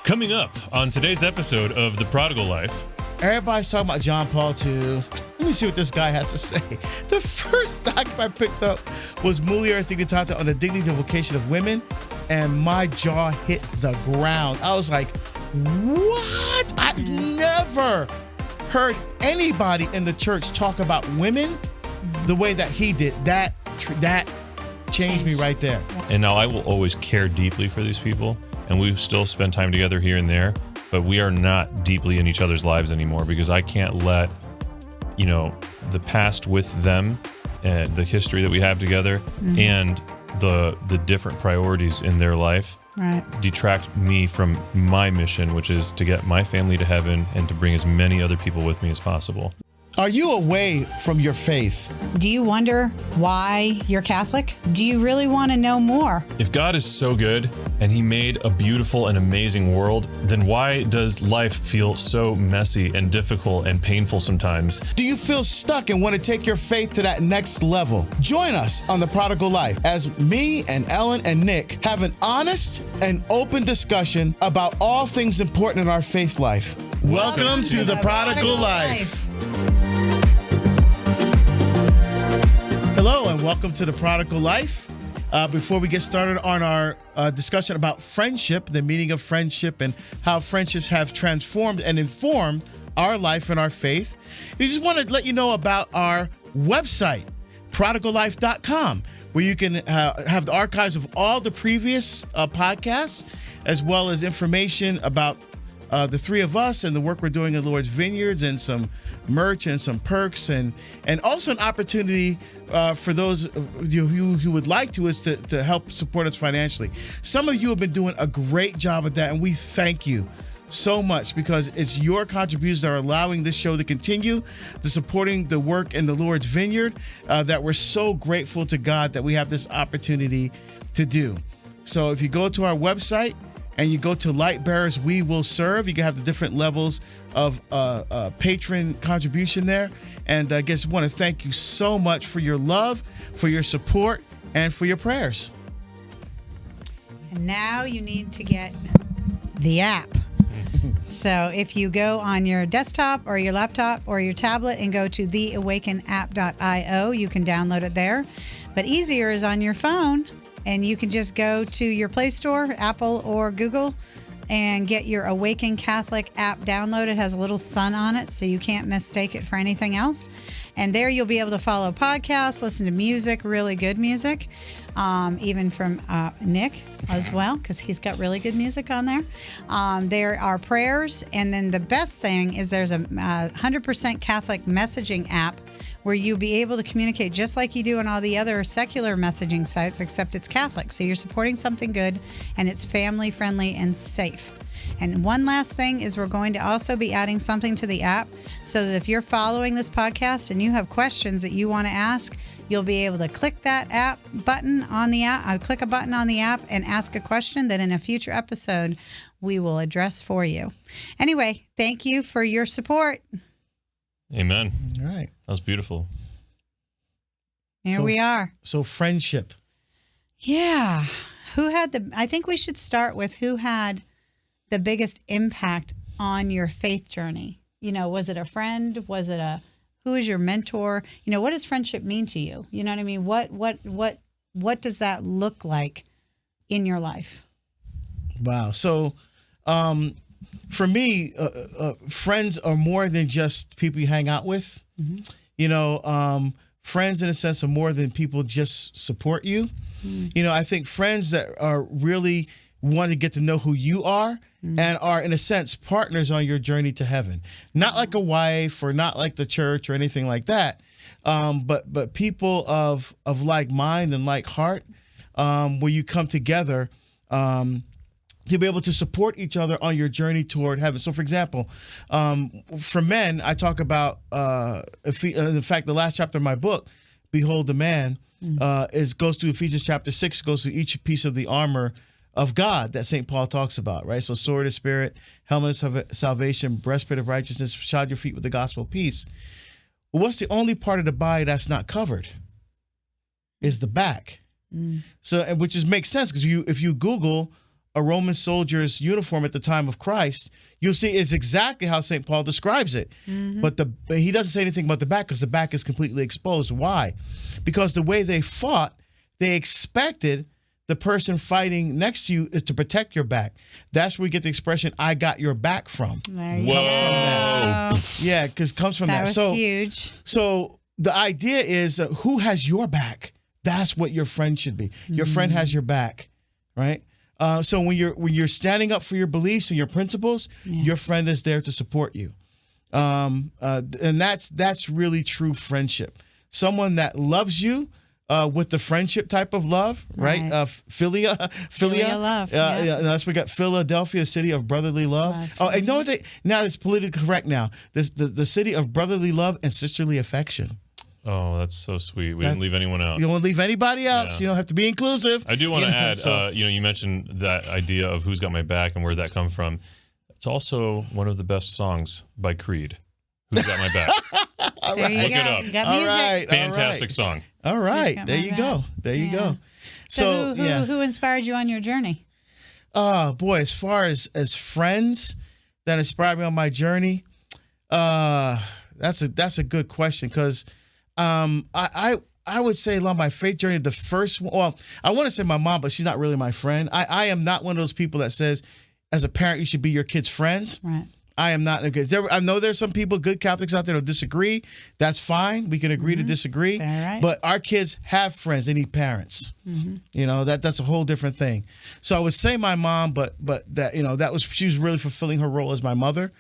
Coming up on today's episode of The Prodigal Life. Everybody's talking about John Paul II. Let me see what this guy has to say. The first document I picked up was Mulieris Dignitate on the dignity and vocation of women, and my jaw hit the ground. I was like, what? I've never heard anybody in the church talk about women the way that he did. That changed me right there. And now I will always care deeply for these people, and we still spend time together here and there, but we are not deeply in each other's lives anymore because I can't let, the past with them and the history that we have together and the different priorities in their life detract me from my mission, which is to get my family to heaven and to bring as many other people with me as possible. Are you away from your faith? Do you wonder why you're Catholic? Do you really want to know more? If God is so good and he made a beautiful and amazing world, then why does life feel so messy and difficult and painful sometimes? Do you feel stuck and want to take your faith to that next level? Join us on The Prodigal Life as me and Ellen and Nick have an honest and open discussion about all things important in our faith life. Welcome to The Prodigal Life. Hello and welcome to The Prodigal Life. Before we get started on our discussion about friendship, the meaning of friendship and how friendships have transformed and informed our life and our faith, we just want to let you know about our website, prodigallife.com, where you can have the archives of all the previous podcasts, as well as information about the three of us and the work we're doing in Lord's Vineyards, and some merch and some perks, and also an opportunity for those of you who would like to is to help support us financially. Some of you have been doing a great job at that, and we thank you so much because it's your contributions that are allowing this show to continue, to supporting the work in the Lord's Vineyard, that we're so grateful to God that we have this opportunity to do. So if you go to our website, and you go to Light Bearers We Will Serve, you can have the different levels of patron contribution there. And I just want to thank you so much for your love, for your support, and for your prayers. And now you need to get the app. So if you go on your desktop or your laptop or your tablet and go to theawakenapp.io, you can download it there. But easier is on your phone. And you can just go to your Play Store, Apple or Google, and get your Awaken Catholic app downloaded. It has a little sun on it, so you can't mistake it for anything else. And there you'll be able to follow podcasts, listen to music, really good music, even from Nick as well, because he's got really good music on there. There are prayers, and then the best thing is there's a 100% Catholic messaging app where you'll be able to communicate just like you do on all the other secular messaging sites, except it's Catholic. So you're supporting something good, and it's family friendly and safe. And one last thing is we're going to also be adding something to the app so that if you're following this podcast and you have questions that you want to ask, you'll be able to click that app button on the app, click a button on the app and ask a question that in a future episode we will address for you. Anyway, thank you for your support. Amen. All right. That was beautiful. Here we are. So friendship. Yeah. I think we should start with who had the biggest impact on your faith journey. Was it a friend? Who is your mentor? What does friendship mean to you? You know what I mean? What does that look like in your life? Wow. So, for me, friends are more than just people you hang out with. Mm-hmm. Friends in a sense are more than people just support you. Mm-hmm. I think friends that are really want to get to know who you are and are, in a sense, partners on your journey to heaven. Not like a wife or not like the church or anything like that, but people of like mind and like heart, where you come together to be able to support each other on your journey toward heaven. So, for example, for men, I talk about, in fact, the last chapter of my book, Behold the Man, goes through Ephesians chapter 6, goes through each piece of the armor of God that St. Paul talks about, right? So sword of spirit, helmet of salvation, breastplate of righteousness, shod your feet with the gospel of peace. Well, what's the only part of the body that's not covered? Is the back. So, and which makes sense because if you Google a Roman soldier's uniform at the time of Christ, you'll see it's exactly how St. Paul describes it. But he doesn't say anything about the back because the back is completely exposed. Why? Because the way they fought, they expected the person fighting next to you is to protect your back. That's where we get the expression, I got your back from. Whoa. Yeah, because it comes from that. That was huge. So the idea is who has your back? That's what your friend should be. Your friend has your back, right? So when you're standing up for your beliefs and your principles, your friend is there to support you, and that's really true friendship. Someone that loves you with the friendship type of love, right? Philia love. That's we got Philadelphia, a city of brotherly love. Oh, and know what now it's politically correct now. The city of brotherly love and sisterly affection. Oh, that's so sweet. We didn't leave anyone out. You don't leave anybody else. You don't have to be inclusive. I do want to add, you mentioned that idea of who's got my back and where that come from. It's also one of the best songs by Creed. Who's got my back? There you Look go. it up. You got music. All right. Fantastic song. All right. There you go. There you go. So who inspired you on your journey? Oh, boy, as far as friends that inspired me on my journey, that's a good question because I would say along my faith journey, the first one, well, I want to say my mom, but she's not really my friend. I am not one of those people that says, as a parent, you should be your kids' friends. Right. I am not. I know there's some people, good Catholics out there, who disagree. That's fine. We can agree to disagree. Right. But our kids have friends. They need parents. That's a whole different thing. So I would say my mom, but that she was really fulfilling her role as my mother.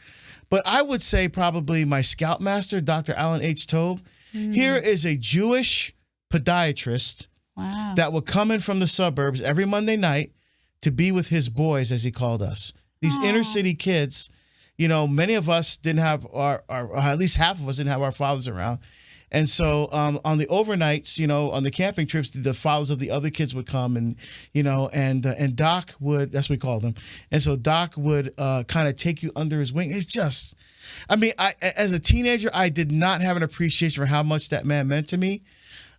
But I would say probably my scoutmaster, Dr. Alan H. Tobe. Here is a Jewish podiatrist that would come in from the suburbs every Monday night to be with his boys, as he called us. These inner city kids. Many of us didn't have or at least half of us didn't have our fathers around. And so on the overnights, on the camping trips, the fathers of the other kids would come and Doc would, that's what we called him. And so Doc would kind of take you under his wing. It's just, as a teenager, I did not have an appreciation for how much that man meant to me.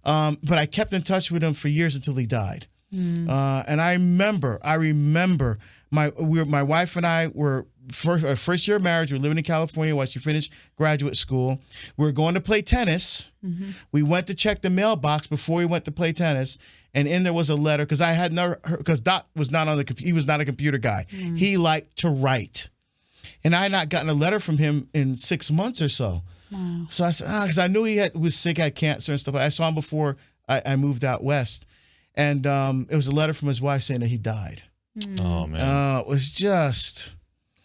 But I kept in touch with him for years until he died. And I remember my wife and I were first year of marriage. We were living in California while she finished graduate school. We were going to play tennis. We went to check the mailbox before we went to play tennis, and in there was a letter because Doc was not he was not a computer guy. He liked to write, and I had not gotten a letter from him in 6 months or so. Wow. So I said, because I knew he was sick, had cancer and stuff. I saw him before I moved out west, and it was a letter from his wife saying that he died. Oh man, it was just.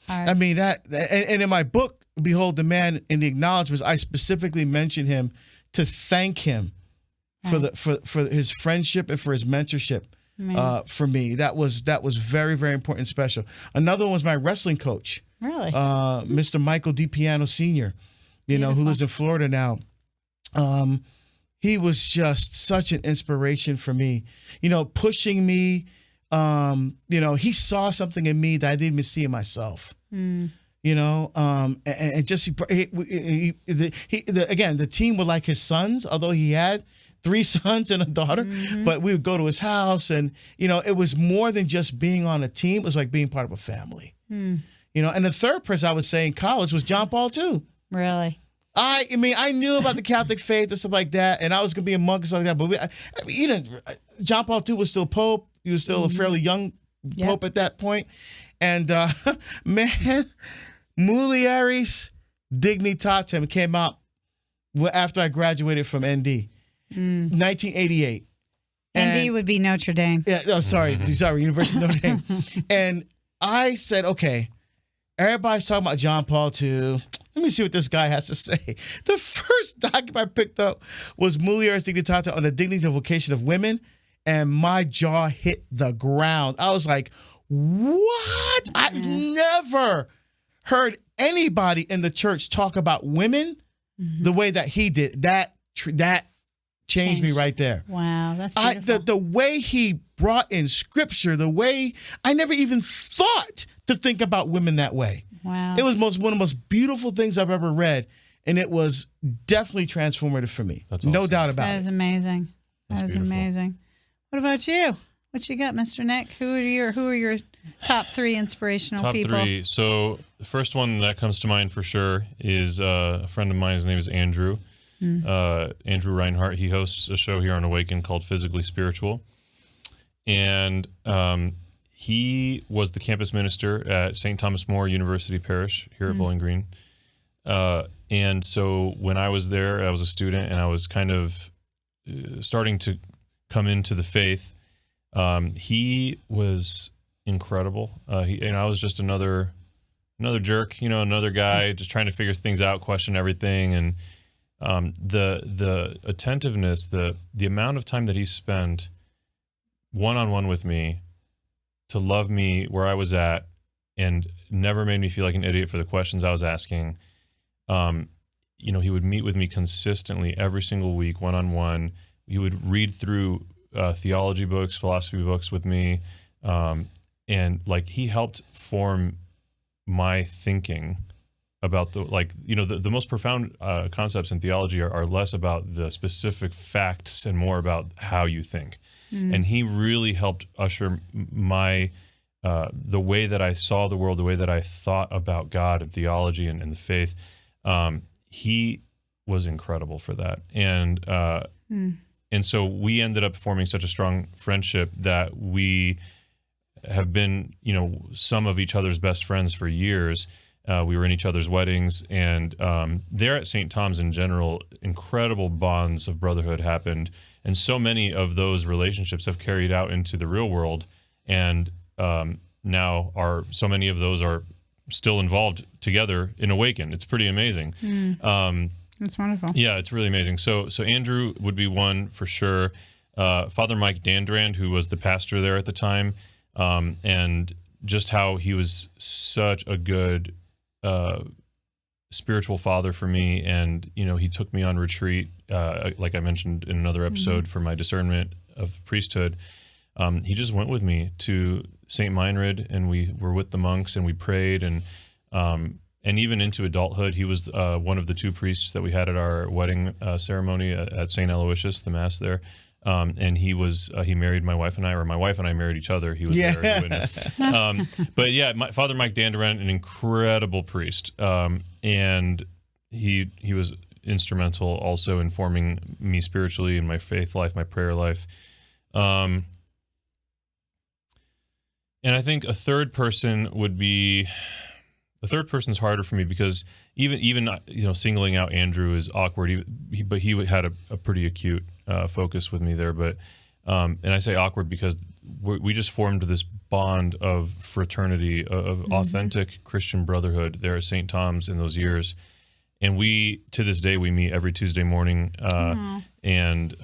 I mean and in my book, Behold the Man, in the acknowledgments, I specifically mentioned him to thank him for his friendship and for his mentorship for me. That was very, very important and special. Another one was my wrestling coach, really, Mr. Michael DiPiano Sr. Who lives in Florida now. He was just such an inspiration for me. Pushing me. He saw something in me that I didn't even see in myself. And just again, the team were like his sons, although he had 3 sons and a daughter. But we would go to his house, and it was more than just being on a team. It was like being part of a family. And the third person I would say in college was John Paul II. Really. I knew about the Catholic faith and stuff like that, and I was gonna be a monk and stuff like that. But John Paul II was still Pope. He was still a fairly young Pope at that point. And man, Mulieris Dignitatem came out after I graduated from ND, 1988. ND would be Notre Dame. Yeah, sorry, University of Notre Dame. And I said, okay, everybody's talking about John Paul II. Let me see what this guy has to say. The first document I picked up was Mulieris Dignitatem on the dignity and vocation of women, and my jaw hit the ground. I was like, what? I've never heard anybody in the church talk about women the way that he did. That changed me right there. Wow, that's beautiful. The way he brought in scripture, the way I never even thought to think about women that way. Wow. It was one of the most beautiful things I've ever read, and it was definitely transformative for me. That's awesome. No doubt about it. That is amazing. That is amazing. What about you? What you got, Mr. Nick? Who are your Top 3 inspirational Top people. 3. So the first one that comes to mind for sure is a friend of mine. His name is Andrew. Andrew Reinhart. He hosts a show here on Awaken called Physically Spiritual. And he was the campus minister at St. Thomas More University Parish here at Bowling Green. And so when I was there, I was a student and I was kind of starting to come into the faith. He was incredible. And I was just another jerk, another guy just trying to figure things out, question everything. And the attentiveness, the amount of time that he spent one-on-one with me to love me where I was at and never made me feel like an idiot for the questions I was asking. He would meet with me consistently every single week, one-on-one. He would read through theology books, philosophy books with me. And he helped form my thinking about the most profound concepts in theology are less about the specific facts and more about how you think. And he really helped usher my the way that I saw the world, the way that I thought about God and theology and the faith. He was incredible for that. And so we ended up forming such a strong friendship that we have been, some of each other's best friends for years. We were in each other's weddings, and there at St. Tom's in general, incredible bonds of brotherhood happened. And so many of those relationships have carried out into the real world. And now so many of those are still involved together in Awaken. It's pretty amazing. That's wonderful. Yeah, it's really amazing. So Andrew would be one for sure. Father Mike Dandrand, who was the pastor there at the time, and just how he was such a good spiritual father for me. And, he took me on retreat, like I mentioned in another episode, for my discernment of priesthood. He just went with me to St. Meinrad, and we were with the monks and we prayed, and even into adulthood. He was one of the 2 priests that we had at our wedding ceremony at St. Aloysius, the mass there. And he married my wife and I, or my wife and I married each other. He was there as a witness. But yeah, Father Mike Dandrand, an incredible priest. And he was instrumental also in forming me spiritually in my faith life, my prayer life. And I think a third person would be, the third person's harder for me because even singling out Andrew is awkward. But he had a pretty acute focus with me there. But and I say awkward because we just formed this bond of fraternity, of authentic Christian brotherhood there at St. Tom's in those years. And to this day, we meet every Tuesday morning, and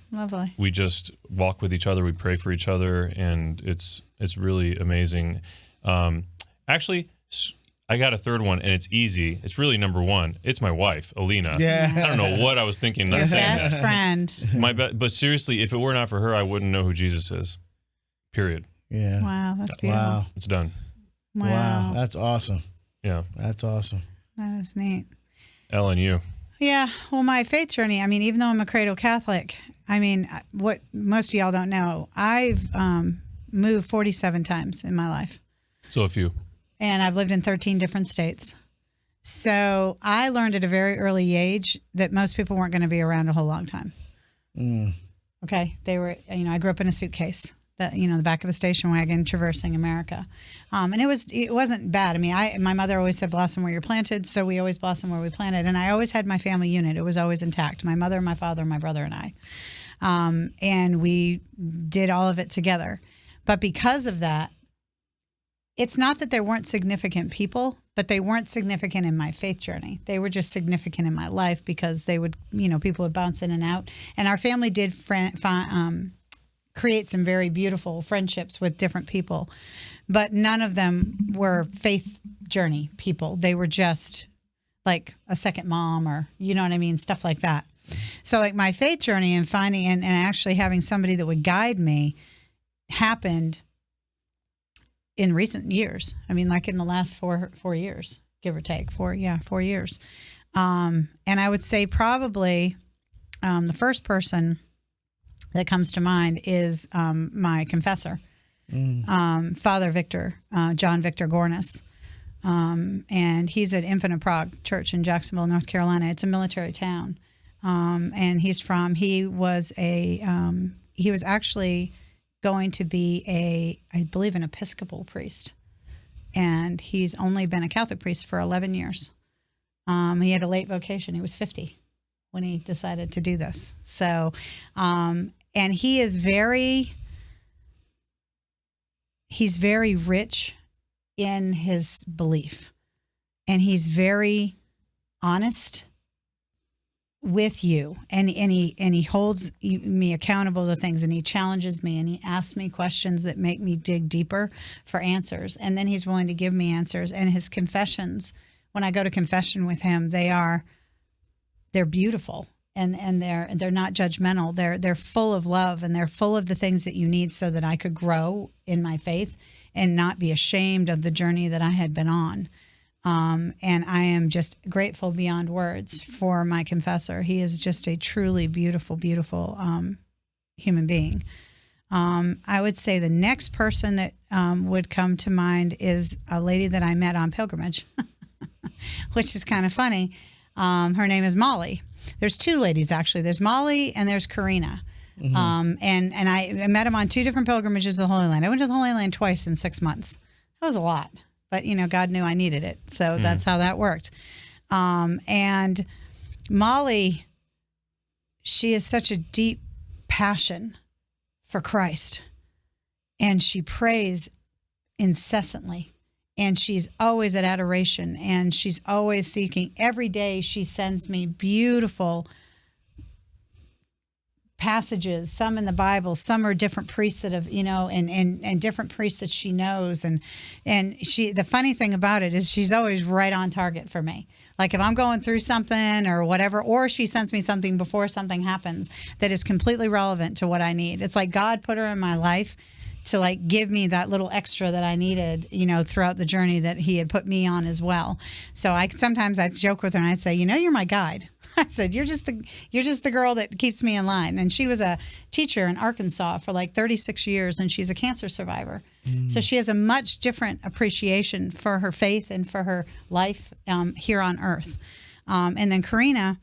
lovely. We just walk with each other. We pray for each other, and it's really amazing. Actually, I got a third one, and it's easy. It's really number 1. It's my wife, Alina. Yeah. I don't know what I was thinking. Your best friend. But seriously, if it were not for her, I wouldn't know who Jesus is. Period. Yeah. Wow, that's beautiful. Wow. It's done. Wow. That's awesome. Yeah. That's awesome. That is neat. Ellen, you. Yeah. Well, my faith journey, even though I'm a cradle Catholic, what most of y'all don't know, I've moved 47 times in my life. So a few. And I've lived in 13 different states. So I learned at a very early age that most people weren't going to be around a whole long time. Okay. They were, I grew up in a suitcase, the back of a station wagon traversing America. And it wasn't bad. My mother always said, blossom where you're planted. So we always blossom where we planted. And I always had my family unit. It was always intact. My mother, my father, my brother, and I. And we did all of it together. But because of that, it's not that there weren't significant people, but they weren't significant in my faith journey. They were just significant in my life because they would, people would bounce in and out. And our family did create some very beautiful friendships with different people, but none of them were faith journey people. They were just like a second mom or, stuff like that. So like my faith journey and finding and actually having somebody that would guide me happened in recent years. Like in the last four years, give or take 4 years. And I would say probably the first person that comes to mind is my confessor. Father Victor, John Victor Gornis. And he's at Infinite Prague Church in Jacksonville, North Carolina. It's a military town. And he was actually going to be I believe, an Episcopal priest. And he's only been a Catholic priest for 11 years. He had a late vocation. He was 50 when he decided to do this. So, and he is he's very rich in his belief, and he's very honest with you, and he holds me accountable to things, and he challenges me, and he asks me questions that make me dig deeper for answers, and then he's willing to give me answers. And his confessions, when I go to confession with him, they're beautiful, and they're not judgmental. They're full of love, and they're full of the things that you need so that I could grow in my faith and not be ashamed of the journey that I had been on. And I am just grateful beyond words for my confessor. He is just a truly beautiful, beautiful human being. I would say the next person that would come to mind is a lady that I met on pilgrimage, which is kind of funny. Her name is Molly. There's two ladies, actually. There's Molly and there's Karina. And I met them on two different pilgrimages to the Holy Land. I went to the Holy Land twice in 6 months. That was a lot. But, God knew I needed it. So that's how that worked. And Molly, she has such a deep passion for Christ. And she prays incessantly. And she's always at adoration. And she's always seeking. Every day she sends me beautiful passages, some in the Bible, some are different priests that have, and different priests that she knows. And the funny thing about it is she's always right on target for me. Like if I'm going through something or whatever, or she sends me something before something happens that is completely relevant to what I need. It's like God put her in my life to give me that little extra that I needed, throughout the journey that he had put me on as well. So sometimes I joke with her and I'd say, you're my guide. I said, you're just the girl that keeps me in line. And she was a teacher in Arkansas for 36 years, and she's a cancer survivor. So she has a much different appreciation for her faith and for her life here on earth. And then Karina,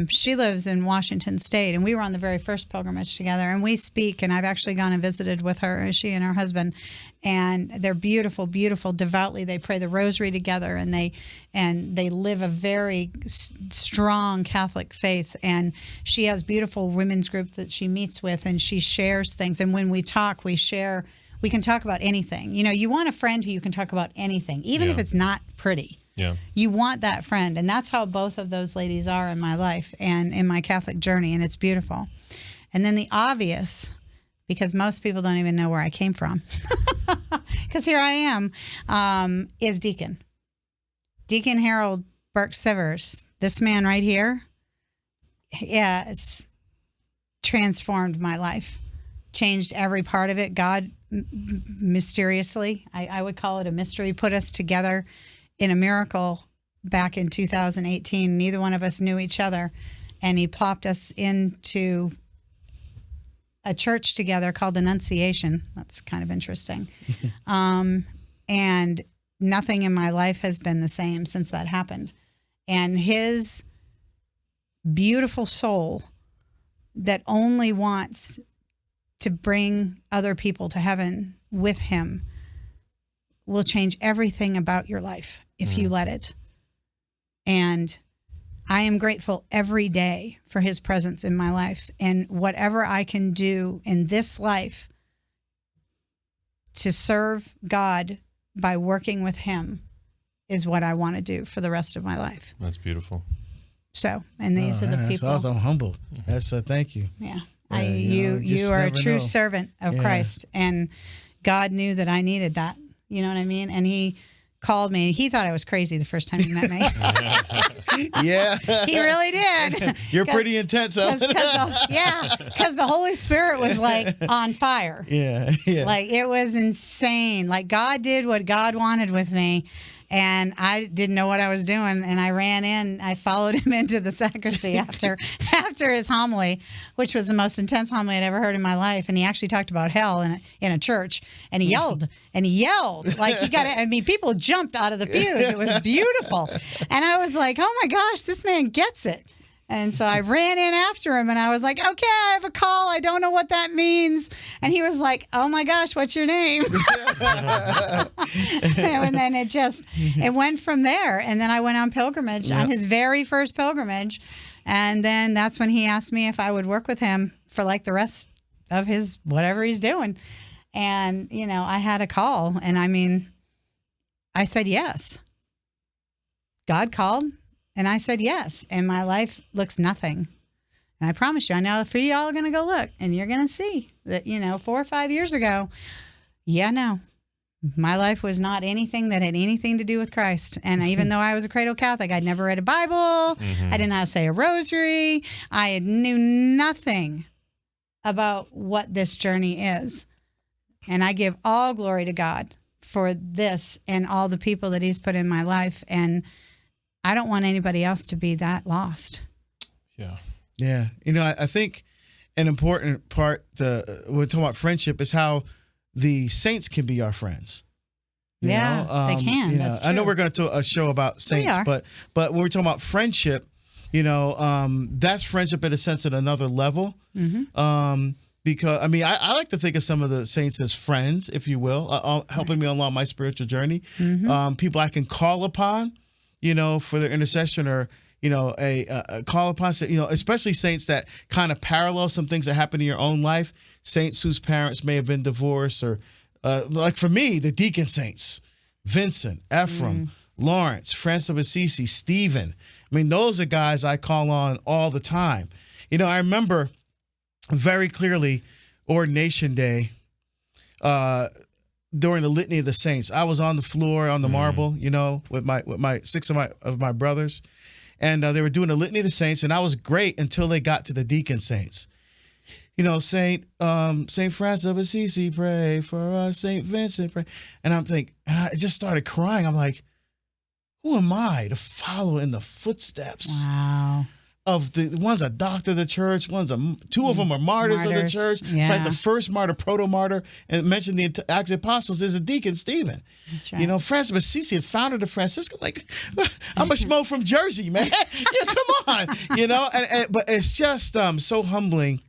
she lives in Washington State, and we were on the very first pilgrimage together, and we speak, and I've actually gone and visited with her, she and her husband, and they're beautiful, beautiful, devoutly. They pray the rosary together, and they live a very strong Catholic faith, and she has beautiful women's group that she meets with, and she shares things, and when we talk, we can talk about anything. You want a friend who you can talk about anything, even if it's not pretty. Yeah. You want that friend. And that's how both of those ladies are in my life and in my Catholic journey. And it's beautiful. And then the obvious, because most people don't even know where I came from, because here I am, is Deacon. Deacon Harold Burke-Sivers. This man right here, it's transformed my life. Changed every part of it. God mysteriously, I would call it a mystery, put us together in a miracle back in 2018. Neither one of us knew each other, and he plopped us into a church together called Annunciation. That's kind of interesting. And nothing in my life has been the same since that happened. And his beautiful soul that only wants to bring other people to heaven with him will change everything about your life if you let it. And I am grateful every day for his presence in my life, and whatever I can do in this life to serve God by working with him is what I want to do for the rest of my life. That's beautiful. So, and these are the people. That's awesome. I'm humbled. That's thank you. Yeah. You are a true servant of Christ, and God knew that I needed that. You know what I mean? And he called me. He thought I was crazy the first time he met me. Yeah. He really did. You're pretty intense. Because the Holy Spirit was on fire. Yeah. It was insane. God did what God wanted with me. And I didn't know what I was doing, and I ran in. I followed him into the sacristy after his homily, which was the most intense homily I'd ever heard in my life. And he actually talked about hell in a church, and he yelled like he got. I mean, people jumped out of the pews. It was beautiful, and I was like, "Oh my gosh, this man gets it." And so I ran in after him, and I was like, "Okay, I have a call. I don't know what that means." And he was like, "Oh my gosh, what's your name?" And then it went from there. And then I went on pilgrimage, on his very first pilgrimage. And then that's when he asked me if I would work with him for like the rest of his whatever he's doing. And, I had a call, and I mean, I said yes. God called. And I said yes, and my life looks nothing. And I promise you, I know for you all are going to go look, and you're going to see that, 4 or 5 years ago, my life was not anything that had anything to do with Christ. And even though I was a cradle Catholic, I'd never read a Bible. I didn't know how to say a rosary. I knew nothing about what this journey is. And I give all glory to God for this and all the people that he's put in my life. And I don't want anybody else to be that lost. Yeah. Yeah. I think an important part when we're talking about friendship is how the saints can be our friends. They can. That's true. I know we're going to do a show about saints, but when we're talking about friendship, that's friendship in a sense at another level. Because I like to think of some of the saints as friends, if you will, helping me along my spiritual journey. People I can call upon, for their intercession, or a call upon, especially saints that kind of parallel some things that happen in your own life. Saints whose parents may have been divorced, or like for me, the Deacon saints, Vincent, Ephraim, Lawrence, Francis of Assisi, Stephen. I mean, those are guys I call on all the time. I remember very clearly ordination day during the litany of the saints. I was on the floor on the marble, with my 6 of my brothers, and they were doing the litany of the saints, and I was great until they got to the Deacon saints. Saint Francis of Assisi, pray for us. Saint Vincent, pray. And and I just started crying. I'm like, who am I to follow in the footsteps? Wow. Of the one's a doctor of the church, two of them are martyrs of the church. Yeah. In fact, the first martyr, proto-martyr, and mentioned the Acts of the Apostles, is a deacon, Stephen. That's right. Francis of Assisi had founded the Franciscan. Like, I'm a schmo from Jersey, man. Come on, but it's just so humbling.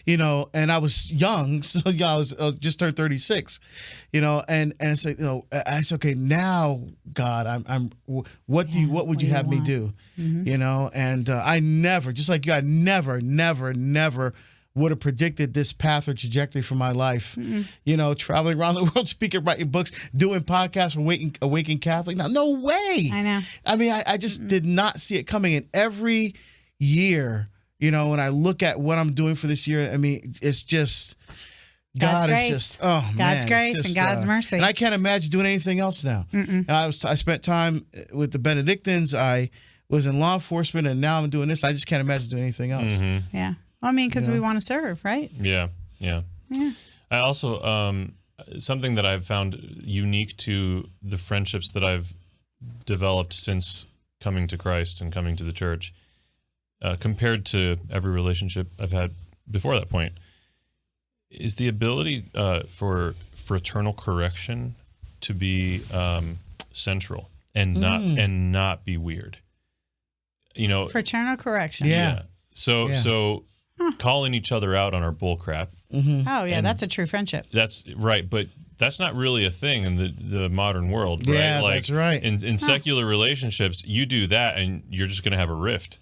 And I was young, so I was just turned 36, and it's like, I said, okay, now God, what would you have me do? And I never, just like you, I never would have predicted this path or trajectory for my life. Traveling around the world, speaking, writing books, doing podcasts for Awaken Catholic. Now, no way. I know. I mean, I just did not see it coming. And every year, when I look at what I'm doing for this year, I mean, it's just God's God grace. is just God's God's grace and God's mercy. And I can't imagine doing anything else now. I spent time with the Benedictines. I was in law enforcement, and now I'm doing this. I just can't imagine doing anything else. Yeah. Well, I mean, because we want to serve, right? Yeah. I also something that I've found unique to the friendships that I've developed since coming to Christ and coming to the church, compared to every relationship I've had before that point, is the ability for fraternal correction to be central and not be weird. Fraternal correction. Yeah. So calling each other out on our bull crap. Oh yeah, that's a true friendship. That's right, but that's not really a thing in the modern world, right? Yeah, that's right. In secular relationships, you do that and you're just going to have a rift.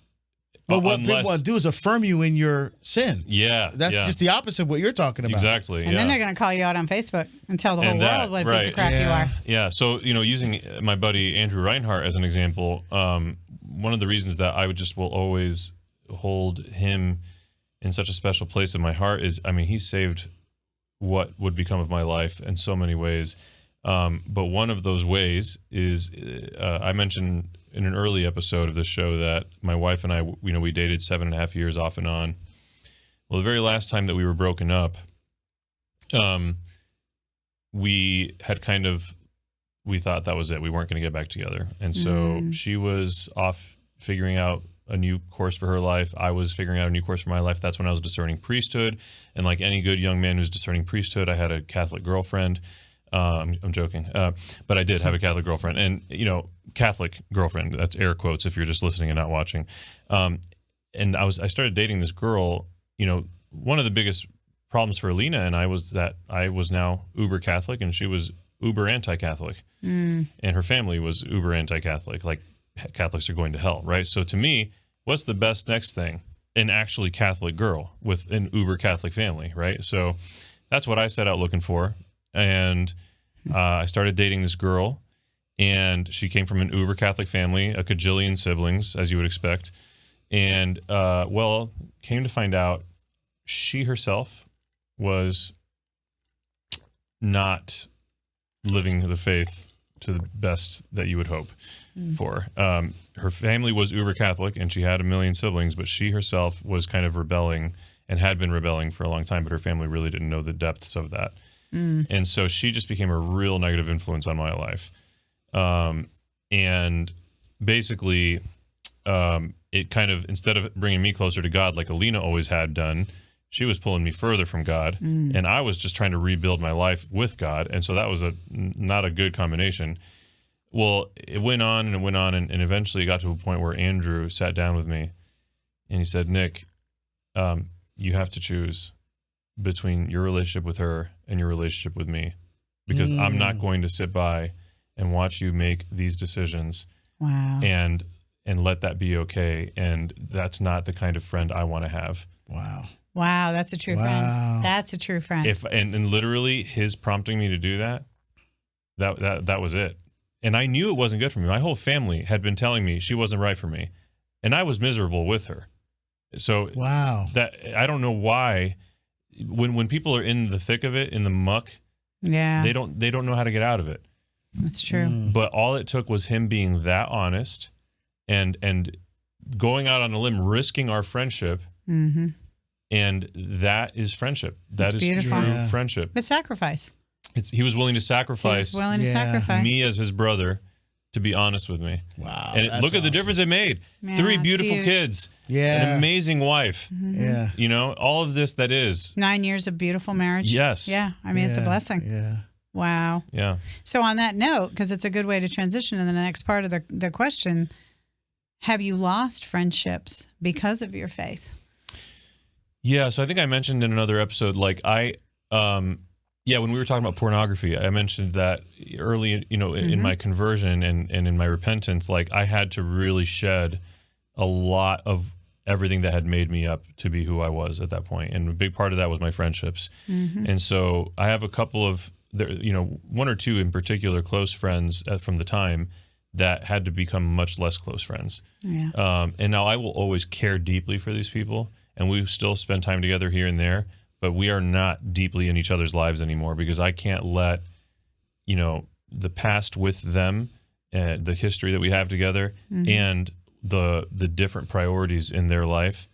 But what people want to do is affirm you in your sin. Yeah. That's just the opposite of what you're talking about. Exactly. And then they're going to call you out on Facebook and tell the whole world what a piece of crap you are. Yeah. So, using my buddy Andrew Reinhart as an example, one of the reasons that I will always hold him in such a special place in my heart is, he saved what would become of my life in so many ways. But one of those ways is, I mentioned in an early episode of the show that my wife and I, we dated 7.5 years off and on. Well, the very last time that we were broken up, we had kind of we thought that was it. We weren't going to get back together. And so she was off figuring out a new course for her life. I was figuring out a new course for my life. That's when I was discerning priesthood. And like any good young man who's discerning priesthood, I had a Catholic girlfriend. I'm joking. But I did have a Catholic girlfriend. And, Catholic girlfriend, that's air quotes if you're just listening and not watching. And I started dating this girl. One of the biggest problems for Alina and I was that I was now uber Catholic and she was uber anti-Catholic. And her family was uber anti-Catholic. Like, Catholics are going to hell, right? So to me, what's the best next thing? An actually Catholic girl with an uber Catholic family, right? So that's what I set out looking for. And I started dating this girl, and she came from an uber Catholic family, a cajillion siblings, as you would expect. And, came to find out she herself was not living the faith to the best that you would hope for. Her family was uber Catholic, and she had a million siblings, but she herself was kind of rebelling and had been rebelling for a long time, but her family really didn't know the depths of that. And so she just became a real negative influence on my life. And basically, it kind of, instead of bringing me closer to God like Alina always had done, she was pulling me further from God. And I was just trying to rebuild my life with God. And so that was not a good combination. Well, it went on and it went on. And eventually it got to a point where Andrew sat down with me and he said, Nick, you have to choose between your relationship with her and your relationship with me, because I'm not going to sit by and watch you make these decisions. Wow. And let that be okay. And that's not the kind of friend I want to have. Wow, that's a true friend. That's a true friend. And literally his prompting me to do that was it. And I knew it wasn't good for me. My whole family had been telling me she wasn't right for me, and I was miserable with her. So that I don't know why when people are in the thick of it, in the muck, they don't know how to get out of it. That's true. But all it took was him being that honest and going out on a limb, risking our friendship. And that is friendship. That is true friendship. But sacrifice. He was willing to sacrifice. Me as his brother to be honest with me. Wow. And look at the difference it made. Yeah, 3 beautiful kids. Yeah. An amazing wife. Yeah. All of this that is. 9 years of beautiful marriage. Yes. Yeah. I mean, it's a blessing. Yeah. Wow. Yeah. So on that note, because it's a good way to transition to the next part of the question, have you lost friendships because of your faith? Yeah. So I think I mentioned in another episode, when we were talking about pornography, I mentioned that early, in my conversion and in my repentance, I had to really shed a lot of everything that had made me up to be who I was at that point. And a big part of that was my friendships. And so I have a couple of, 1 or 2 in particular close friends from the time that had to become much less close friends. Yeah. And now I will always care deeply for these people, and we still spend time together here and there, but we are not deeply in each other's lives anymore, because I can't let, the past with them, the history that we have together, and the different priorities in their life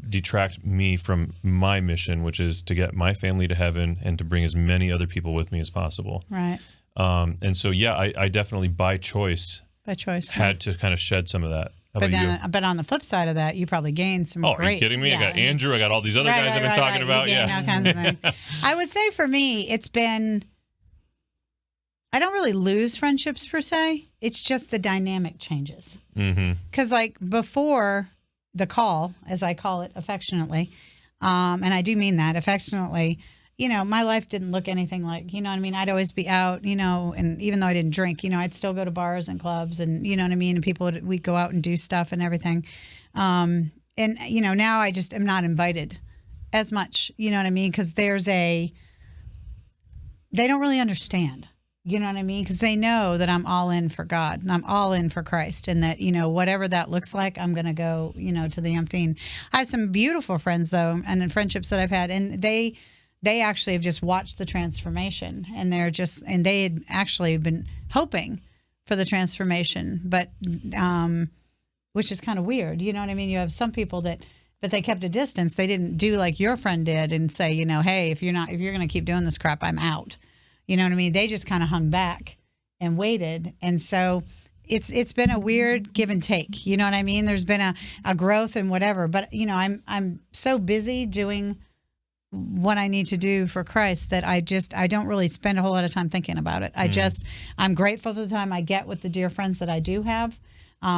detract me from my mission, which is to get my family to heaven and to bring as many other people with me as possible. Right. And so, I definitely by choice had to kind of shed some of that. But on the flip side of that, you probably gained some great... Oh, are you kidding me? I got Andrew. I got all these other guys I've been talking about. All kinds of things. I would say for me, it's been... I don't really lose friendships per se. It's just the dynamic changes. Because before the call, as I call it affectionately, and I do mean that affectionately, my life didn't look anything like, I'd always be out, and even though I didn't drink, I'd still go to bars and clubs and, and people we'd go out and do stuff and everything. And, now I just am not invited as much, because they don't really understand, because they know that I'm all in for God and I'm all in for Christ, and that, whatever that looks like, I'm going to go, to the umpteen. I have some beautiful friends though, and friendships that I've had, and they actually have just watched the transformation, and they had actually been hoping for the transformation, but which is kind of weird. You know what I mean? You have some people that they kept a distance. They didn't do like your friend did and say, hey, if you're going to keep doing this crap, I'm out. You know what I mean? They just kind of hung back and waited. And so it's been a weird give and take. You know what I mean? There's been a growth and whatever. But, you know, I'm so busy doing what I need to do for Christ that I don't really spend a whole lot of time thinking about it. I'm grateful for the time I get with the dear friends that I do have.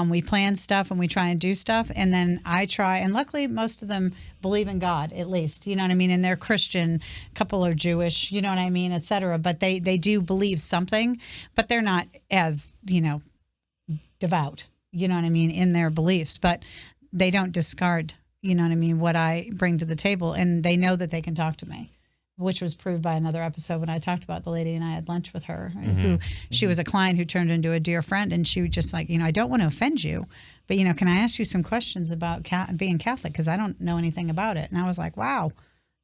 We plan stuff and we try and do stuff, and then I try, and luckily most of them believe in God, at least, you know what I mean, and they're Christian, a couple are Jewish, you know what I mean, etc. But they do believe something, but they're not as, you know, devout, you know what I mean, in their beliefs, but they don't discard, you know what I mean, what I bring to the table, and they know that they can talk to me, which was proved by another episode when I talked about the lady and I had lunch with her, who she was a client who turned into a dear friend, and she was just like, you know, I don't want to offend you, but, you know, can I ask you some questions about being Catholic, because I don't know anything about it. And I was like, wow,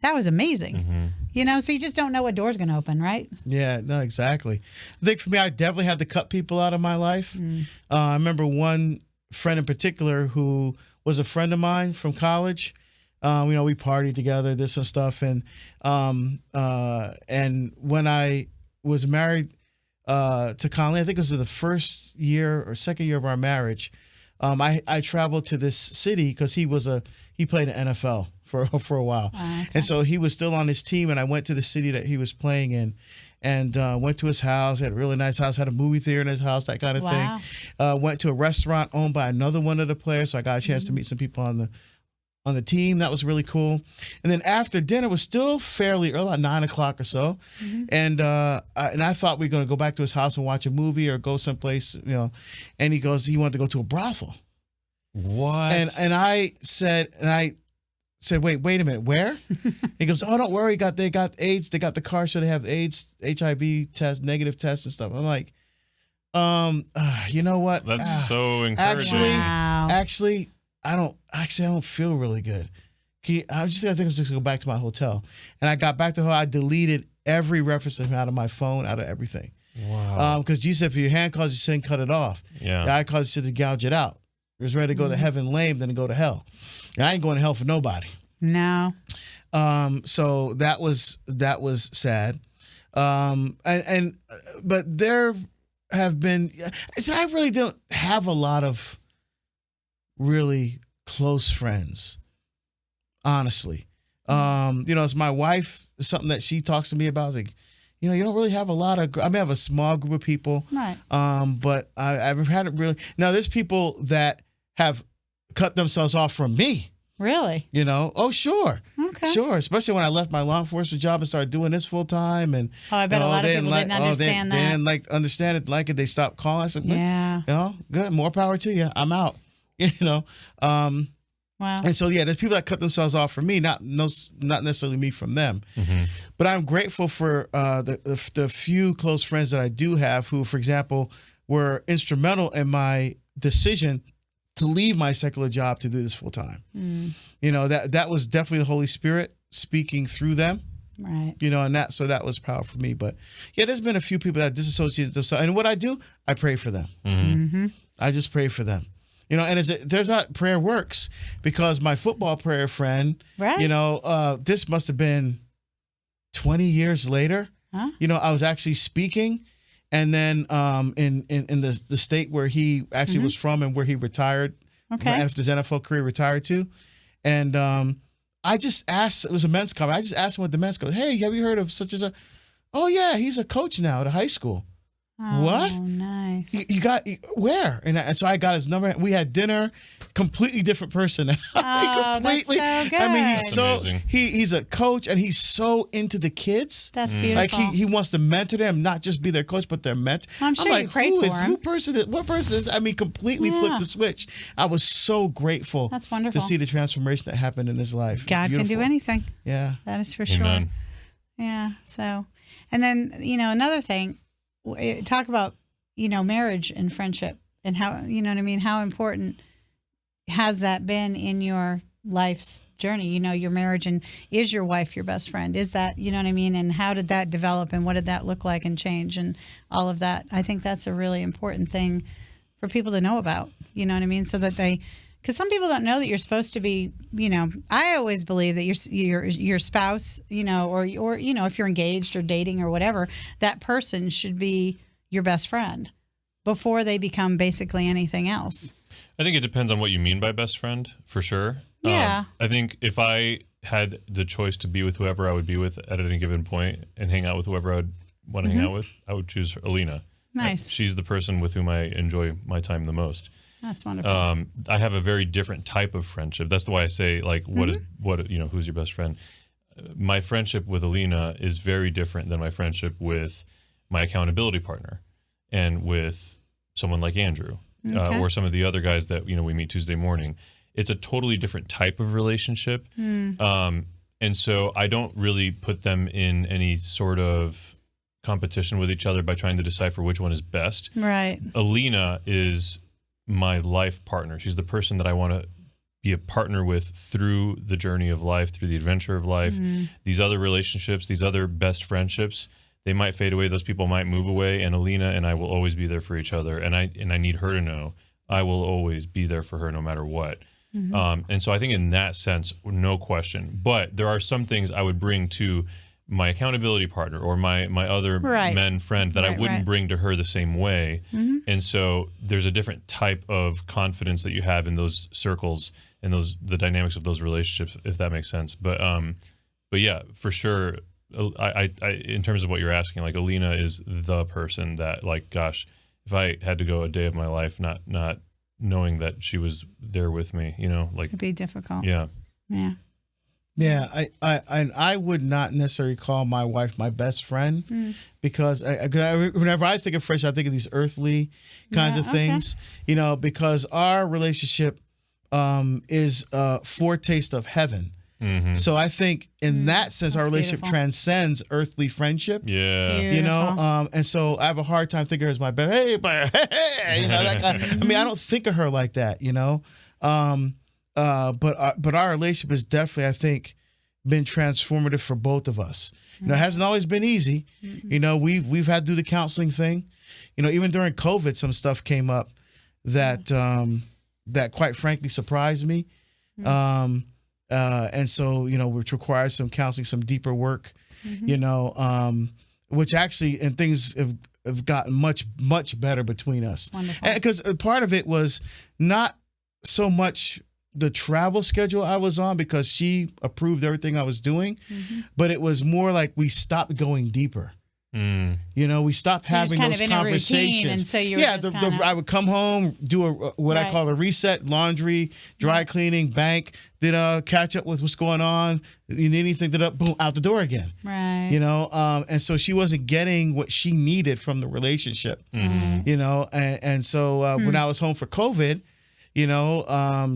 that was amazing. You know, so you just don't know what door's going to open, right? Yeah, no, exactly. I think for me, I definitely had to cut people out of my life. I remember one friend in particular who was a friend of mine from college. You know, we partied together, did some stuff, and when I was married to Conley, I think it was in the first year or second year of our marriage, I traveled to this city because he played in NFL for a while, and so he was still on his team, and I went to the city that he was playing in, and went to his house. Had a really nice house, had a movie theater in his house, that kind of thing. Went to a restaurant owned by another one of the players, so I got a chance to meet some people on the team. That was really cool. And then after dinner, it was still fairly early, about 9 o'clock or so. And I thought we were going to go back to his house and watch a movie or go someplace, you know. And he wanted to go to a brothel. What? And I said, wait a minute, where? He goes, oh, don't worry, they got AIDS. They got the car, so they have AIDS, HIV test, negative tests and stuff. I'm like, you know what? That's so encouraging. Actually, I don't feel really good. I think I'm just gonna go back to my hotel. And I got back to her. I deleted every reference to him out of my phone, out of everything. Wow. Because Jesus said, if your hand causes you sin, cut it off. Yeah. The eye causes you to gouge it out. It was ready to go to heaven lame than to go to hell. And I ain't going to hell for nobody. No. So that was sad. But there have been. So I really don't have a lot of really close friends, honestly. You know, as my wife, something that she talks to me about, like, you know, you don't really have a lot of, I have a small group of people, right? But I've had it really, now there's people that have cut themselves off from me. Really? You know? Oh, sure. Okay. Sure. Especially when I left my law enforcement job and started doing this full time. And I bet a lot of people didn't understand that. They didn't understand it, They stopped calling. I said, yeah. You know, good. More power to you. I'm out. You know? Wow. And so, yeah, there's people that cut themselves off from me, not necessarily me from them. But I'm grateful for the few close friends that I do have who, for example, were instrumental in my decision to leave my secular job to do this full time. You know, that was definitely the Holy Spirit speaking through them. Right. You know, and that was powerful for me. But yeah, there's been a few people that disassociated themselves. And what I do, I pray for them. I just pray for them. You know, and there's not, prayer works, because my football prayer friend, right. You know, this must have been 20 years later. Huh? You know, I was actually speaking. And then in the state where he actually was from and where he retired, after his NFL career, retired to. And I just asked, it was a men's conference, I just asked him what the men's conference, hey, have you heard of such as a, oh yeah, he's a coach now at a high school. Oh, what? Nice. You got, where? And so I got his number. We had dinner. Completely different person. Oh, completely. That's so good. I mean, he's a coach, and he's so into the kids. That's beautiful. Like he wants to mentor them, not just be their coach, but their mentor. I'm sure you prayed for him. What person is? I mean, completely flipped the switch. I was so grateful. That's wonderful to see the transformation that happened in his life. God can do anything. Yeah, that is for Amen. sure. Yeah. So, and then another thing. Talk about, marriage and friendship and how, you know what I mean? How important has that been in your life's journey? Your marriage, and is your wife your best friend? Is that, you know what I mean? And how did that develop, and what did that look like and change, and all of that? I think that's a really important thing for people to know about, you know what I mean? So that because some people don't know that you're supposed to be, I always believe that your spouse, or if you're engaged or dating or whatever, that person should be your best friend before they become basically anything else. I think it depends on what you mean by best friend, for sure. Yeah. I think if I had the choice to be with whoever I would be with at any given point and hang out with whoever I would want to hang out with, I would choose Alina. Nice. She's the person with whom I enjoy my time the most. That's wonderful. I have a very different type of friendship. That's why I say, like, who's your best friend? My friendship with Alina is very different than my friendship with my accountability partner and with someone like Andrew or some of the other guys that, we meet Tuesday morning. It's a totally different type of relationship. And so I don't really put them in any sort of competition with each other by trying to decipher which one is best. Right. Alina is my life partner. She's the person that I want to be a partner with through the journey of life, through the adventure of life. These other relationships, these other best friendships, they might fade away. Those people might move away, and Alina and I will always be there for each other. And I need her to know I will always be there for her no matter what. And so I think in that sense, no question. But there are some things I would bring to my accountability partner or my other men friend that I wouldn't bring to her the same way. And so there's a different type of confidence that you have in those circles and the dynamics of those relationships, if that makes sense. But yeah, for sure. I in terms of what you're asking, like, Alina is the person that, like, gosh, if I had to go a day of my life not knowing that she was there with me, like, It'd be difficult. Yeah. Yeah, I would not necessarily call my wife my best friend because whenever I think of friendship, I think of these earthly kinds of things, because our relationship is a foretaste of heaven. So I think in that sense, our relationship transcends earthly friendship. Yeah. Beautiful. And so I have a hard time thinking of her as my best. Hey, that kind of, I mean, I don't think of her like that, But our relationship has definitely, I think, been transformative for both of us. It hasn't always been easy. We've had to do the counseling thing. Even during COVID, some stuff came up that that quite frankly surprised me. And so, which requires some counseling, some deeper work, which actually, and things have gotten much, much better between us. Because part of it was not so much the travel schedule I was on, because she approved everything I was doing, but it was more like we stopped going deeper. We stopped having those conversations. And so I would come home, do I call a reset, laundry, dry cleaning, bank, then catch up with what's going on. You need anything, boom, out the door again. Right. And so she wasn't getting what she needed from the relationship. And so when I was home for COVID,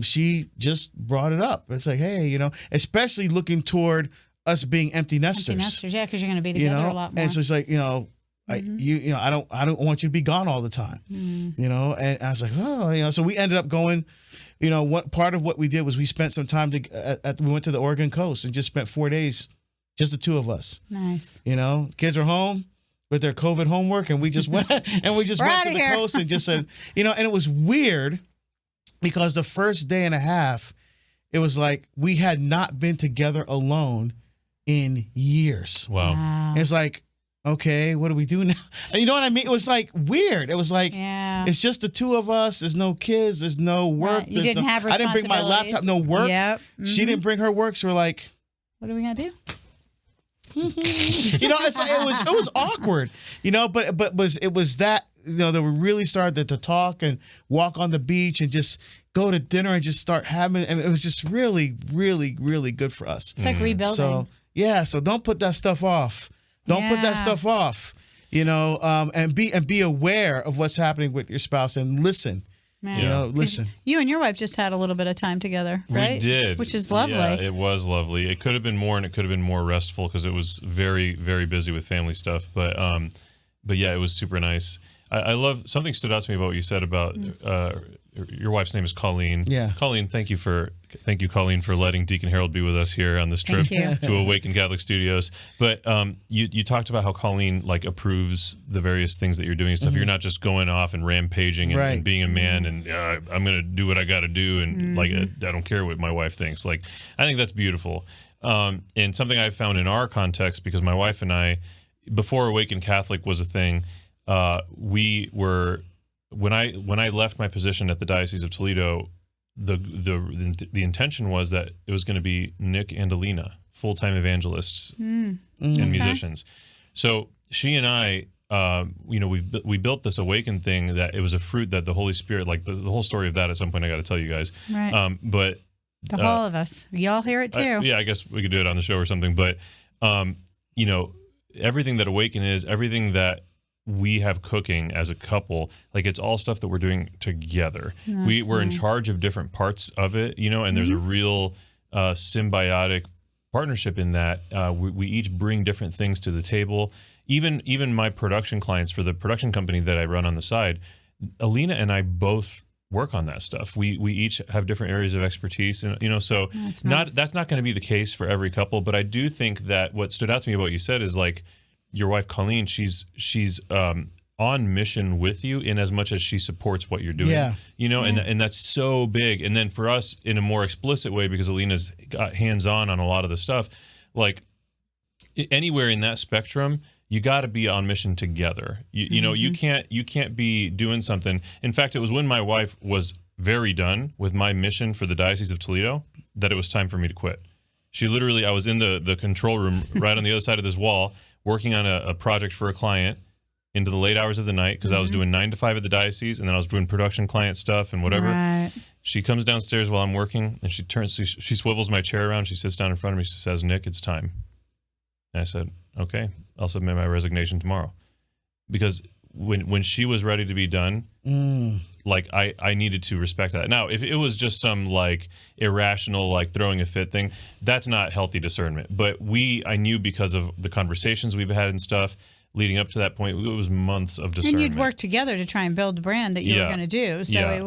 she just brought it up. It's like, hey, especially looking toward us being empty nesters. Yeah, because you're going to be together a lot more. And so it's like, I don't want you to be gone all the time. And I was like, so we ended up going. What part of what we did was we spent some time we went to the Oregon coast and just spent 4 days, just the two of us. Nice. Kids are home with their COVID homework, and we just went went to the coast and just said, and it was weird because the first day and a half, it was like we had not been together alone in years. Wow. It's like, okay, what do we do now? And you know what I mean? It was like weird. It was like, it's just the two of us. There's no kids. There's no work. Right. You didn't have I didn't bring my laptop. No work. Yep. She didn't bring her work. So we're like, what are we gonna do? It was awkward. But it was that that we really started to talk and walk on the beach and just go to dinner and just start having. And it was just really, really, really good for us. It's like rebuilding. So don't put that stuff off. Don't put that stuff off, and be aware of what's happening with your spouse and listen. Listen. You and your wife just had a little bit of time together, right? We did. Which is lovely. Yeah, it was lovely. It could have been more, and it could have been more restful because it was very, very busy with family stuff. But yeah, it was super nice. I love, something stood out to me about what you said about your wife's name is Colleen. Yeah. Colleen, thank you, Colleen, for letting Deacon Harold be with us here on this trip to Awaken Catholic Studios. But you talked about how Colleen approves the various things that you're doing and stuff. You're not just going off and rampaging and being a man and I'm going to do what I got to do and I don't care what my wife thinks. I think that's beautiful. And something I found in our context, because my wife and I, before Awaken Catholic was a thing, we were when I left my position at the Diocese of Toledo, the intention was that it was going to be Nick and Alina, full-time evangelists and musicians. So she and I, we built this Awaken thing that it was a fruit that the Holy Spirit, like the whole story of that at some point I got to tell you guys. Right. But the whole of us, y'all hear it too. I guess we could do it on the show or something. But everything that Awaken is, everything that we have cooking as a couple, like it's all stuff that we're doing together. We're in charge of different parts of it, and there's a real symbiotic partnership in that. We each bring different things to the table. Even my production clients for the production company that I run on the side, Alina and I both work on that stuff. We each have different areas of expertise, and so that's not going to be the case for every couple. But I do think that what stood out to me about what you said is like, your wife Colleen, she's on mission with you in as much as she supports what you're doing. And that's so big. And then for us, in a more explicit way, because Alina's got hands-on on a lot of the stuff, like anywhere in that spectrum, you got to be on mission together. You can't be doing something. In fact, it was when my wife was very done with my mission for the Diocese of Toledo that it was time for me to quit. She literally, I was in the control room right on the other side of this wall, working on a project for a client into the late hours of the night, because I was doing 9 to 5 at the diocese, and then I was doing production client stuff and whatever. Right. She comes downstairs while I'm working, and she swivels my chair around. She sits down in front of me. She says, "Nick, it's time." And I said, "Okay, I'll submit my resignation tomorrow." Because when she was ready to be done, like I needed to respect that. Now, if it was just some like irrational, like throwing a fit thing, that's not healthy discernment. But I knew because of the conversations we've had and stuff leading up to that point, it was months of discernment. And you'd work together to try and build the brand that you were going to do. So it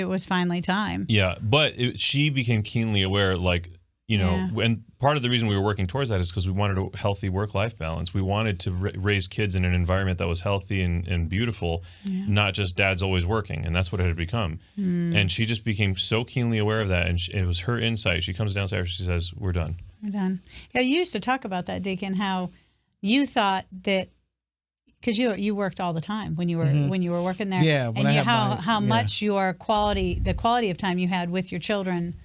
was finally time. Yeah, but she became keenly aware, like, and part of the reason we were working towards that is because we wanted a healthy work-life balance. We wanted to raise kids in an environment that was healthy and beautiful, not just dad's always working, and that's what it had become. And she just became so keenly aware of that, and it was her insight. She comes downstairs, she says, "We're done." We're done. Yeah, you used to talk about that, Deacon, how you thought that, because you worked all the time when you were working there. Yeah, and how much the quality of time you had with your children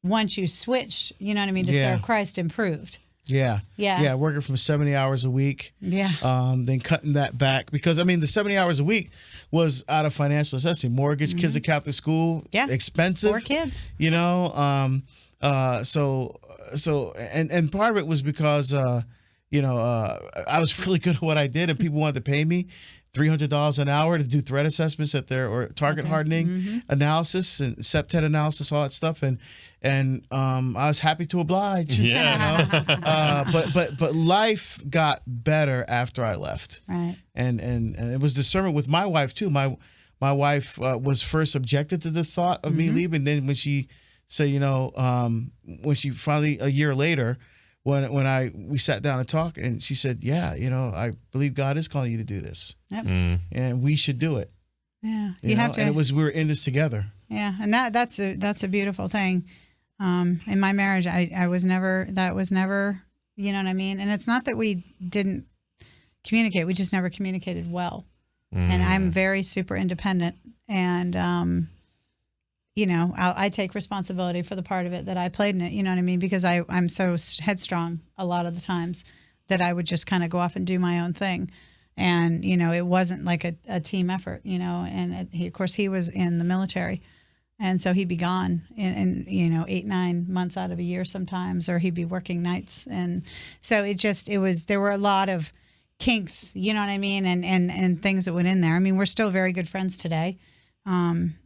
once you switched, to serve Christ improved. Yeah. Working from 70 hours a week. Yeah. Then cutting that back, because the 70 hours a week was out of financial necessity. Mortgage, kids at Catholic school, expensive. 4 kids. So part of it was because I was really good at what I did, and people wanted to pay me $300 an hour to do threat assessments or target hardening analysis and septet analysis, all that stuff, and I was happy to oblige. But life got better after I left, right? And it was discernment with my wife too. My wife was first objected to the thought of me leaving. Then when she said, when she finally a year later, when we sat down and talked, and she said, I believe God is calling you to do this. Yep. And we should do it. Yeah. You have to. And we were in this together. Yeah. And that's a beautiful thing. In my marriage, that was never, you know what I mean? And it's not that we didn't communicate. We just never communicated well. And I'm very super independent, and, I take responsibility for the part of it that I played in it, you know what I mean? Because I'm so headstrong a lot of the times that I would just kind of go off and do my own thing. And, it wasn't like a team effort, and of course he was in the military. And so he'd be gone in 8-9 months out of a year sometimes, or he'd be working nights. And so there were a lot of kinks, you know what I mean? And things that went in there. I mean, we're still very good friends today,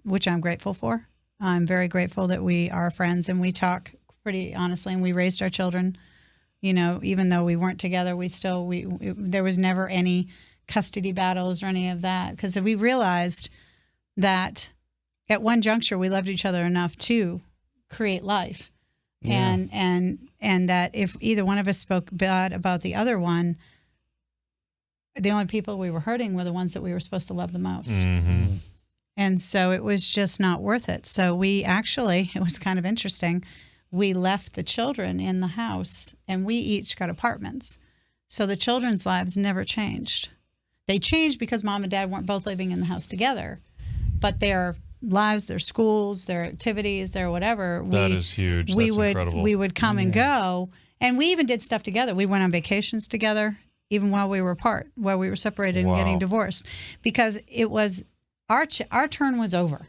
which I'm grateful for. I'm very grateful that we are friends, and we talk pretty honestly, and we raised our children, even though we weren't together, there was never any custody battles or any of that, because we realized that at one juncture we loved each other enough to create life. Yeah. And that if either one of us spoke bad about the other one, the only people we were hurting were the ones that we were supposed to love the most. And so it was just not worth it. So it was kind of interesting. We left the children in the house, and we each got apartments. So the children's lives never changed. They changed because mom and dad weren't both living in the house together, but their lives, their schools, their activities, their whatever. That is huge. That's incredible. We would come and go, and we even did stuff together. We went on vacations together, even while we were apart, while we were separated and getting divorced, because it was our turn was over.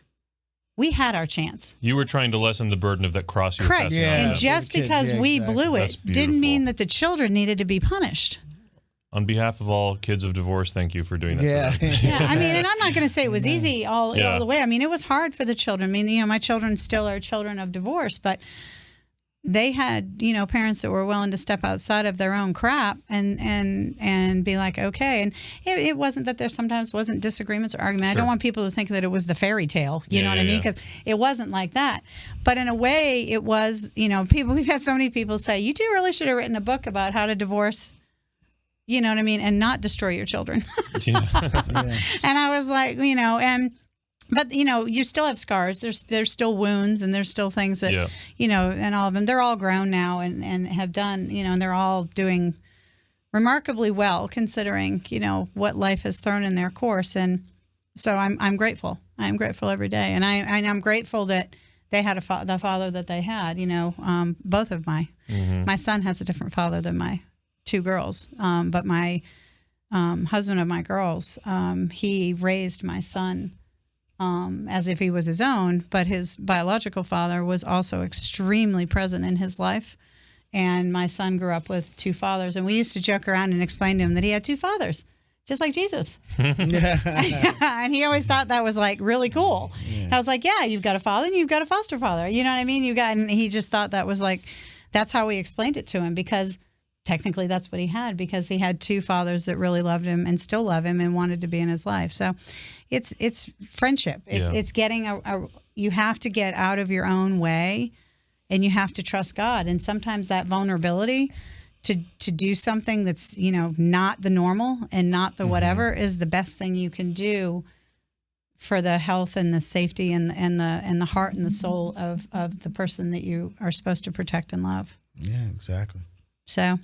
We had our chance. You were trying to lessen the burden of that cross you were Correct. passing on. And just because we blew it didn't mean that the children needed to be punished. On behalf of all kids of divorce, thank you for doing that. Yeah. For them. Yeah, I mean, and I'm not going to say it was easy all the way. I mean, it was hard for the children. I mean, you know, my children still are children of divorce, but they had, you know, parents that were willing to step outside of their own crap and be like, okay. And it wasn't that there sometimes wasn't disagreements or argument. Sure. I don't want people to think that it was the fairy tale, you know what I mean? Because it wasn't like that. But in a way, it was, you know, we've had so many people say, you two really should have written a book about how to divorce, you know what I mean, and not destroy your children. And I was like, you know, but, you know, you still have scars. There's still wounds, and there's still things that, you know, and all of them, they're all grown now and have done, you know, and they're all doing remarkably well considering, you know, what life has thrown in their course. And so I'm grateful. I'm grateful every day. And I'm grateful that they had the father that they had, you know, both of my son has a different father than my two girls. But my husband of my girls, he raised my son as if he was his own, but his biological father was also extremely present in his life. And my son grew up with two fathers. And we used to joke around and explain to him that he had two fathers, just like Jesus. And he always thought that was like really cool. I was like, yeah, you've got a father and you've got a foster father. You know what I mean? And he just thought that was like, that's how we explained it to him, because technically that's what he had, because he had two fathers that really loved him and still love him and wanted to be in his life. So it's friendship. It's getting you have to get out of your own way, and you have to trust God. And sometimes that vulnerability to do something that's, you know, not the normal and not the whatever is the best thing you can do for the health and the safety and the heart and the soul of the person that you are supposed to protect and love. Yeah, exactly. So,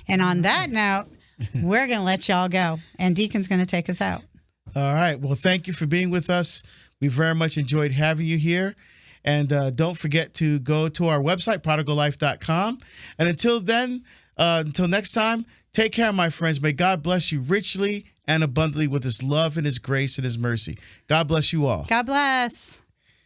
and on that note, we're going to let y'all go, and Deacon's going to take us out. All right. Well, thank you for being with us. We very much enjoyed having you here. And don't forget to go to our website, prodigallife.com. And until then, until next time, take care, my friends. May God bless you richly and abundantly with his love and his grace and his mercy. God bless you all. God bless.